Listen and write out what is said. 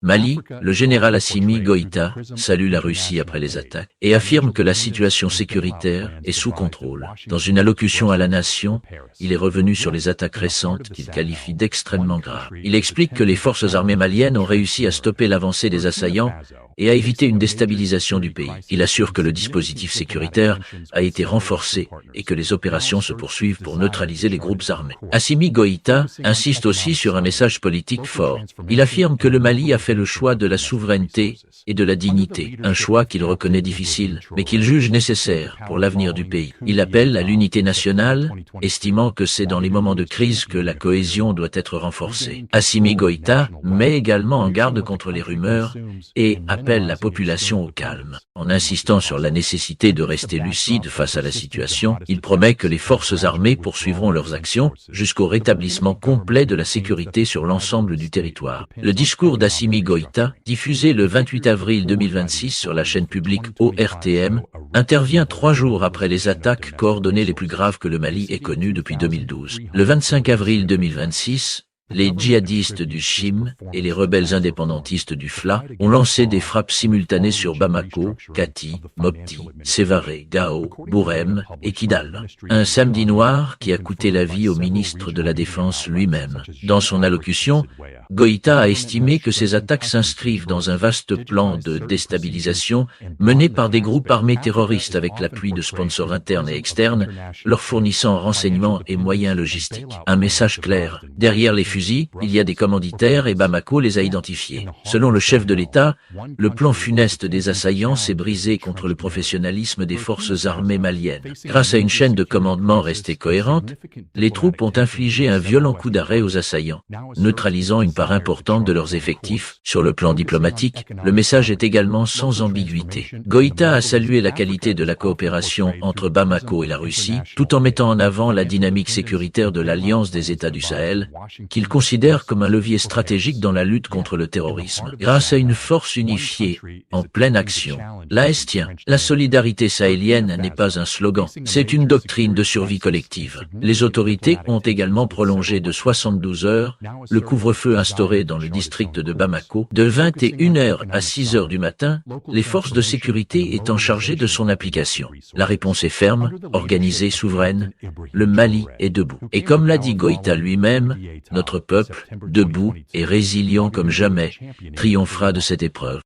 Mali, le général Assimi Goïta salue la Russie après les attaques et affirme que la situation sécuritaire est sous contrôle. Dans une allocution à la nation, il est revenu sur les attaques récentes qu'il qualifie d'extrêmement graves. Il explique que les forces armées maliennes ont réussi à stopper l'avancée des assaillants et à éviter une déstabilisation du pays. Il assure que le dispositif sécuritaire a été renforcé et que les opérations se poursuivent pour neutraliser les groupes armés. Assimi Goïta insiste aussi sur un message politique fort. Il affirme que le Mali a fait le choix de la souveraineté et de la dignité, un choix qu'il reconnaît difficile, mais qu'il juge nécessaire pour l'avenir du pays. Il appelle à l'unité nationale, estimant que c'est dans les moments de crise que la cohésion doit être renforcée. Assimi Goïta met également en garde contre les rumeurs et appelle la population au calme. En insistant sur la nécessité de rester lucide face à la situation, il promet que les forces armées poursuivront leurs actions jusqu'au rétablissement complet de la sécurité sur l'ensemble du territoire. Le discours d'Assimi Goïta, diffusé le 28 avril 2026 sur la chaîne publique ORTM, intervient 3 jours après les attaques coordonnées les plus graves que le Mali ait connues depuis 2012. Le 25 avril 2026, les djihadistes du Chim et les rebelles indépendantistes du FLA ont lancé des frappes simultanées sur Bamako, Kati, Mopti, Sévaré, Gao, Bourem et Kidal. Un samedi noir qui a coûté la vie au ministre de la Défense lui-même. Dans son allocution, Goïta a estimé que ces attaques s'inscrivent dans un vaste plan de déstabilisation mené par des groupes armés terroristes avec l'appui de sponsors internes et externes, leur fournissant renseignements et moyens logistiques. Un message clair. Derrière les fusils, il y a des commanditaires et Bamako les a identifiés. Selon le chef de l'État, le plan funeste des assaillants s'est brisé contre le professionnalisme des forces armées maliennes. Grâce à une chaîne de commandement restée cohérente, les troupes ont infligé un violent coup d'arrêt aux assaillants, neutralisant une part importante de leurs effectifs. Sur le plan diplomatique, le message est également sans ambiguïté. Goïta a salué la qualité de la coopération entre Bamako et la Russie, tout en mettant en avant la dynamique sécuritaire de l'Alliance des États du Sahel, qu'il considère comme un levier stratégique dans la lutte contre le terrorisme. Grâce à une force unifiée, en pleine action, l'AS tient. La solidarité sahélienne n'est pas un slogan, c'est une doctrine de survie collective. Les autorités ont également prolongé de 72 heures le couvre-feu instauré dans le district de Bamako de 21 h à 6 h du matin, les forces de sécurité étant chargées de son application. La réponse est ferme, organisée, souveraine. Le Mali est debout. Et comme l'a dit Goïta lui-même, notre peuple, debout et résilient comme jamais, triomphera de cette épreuve.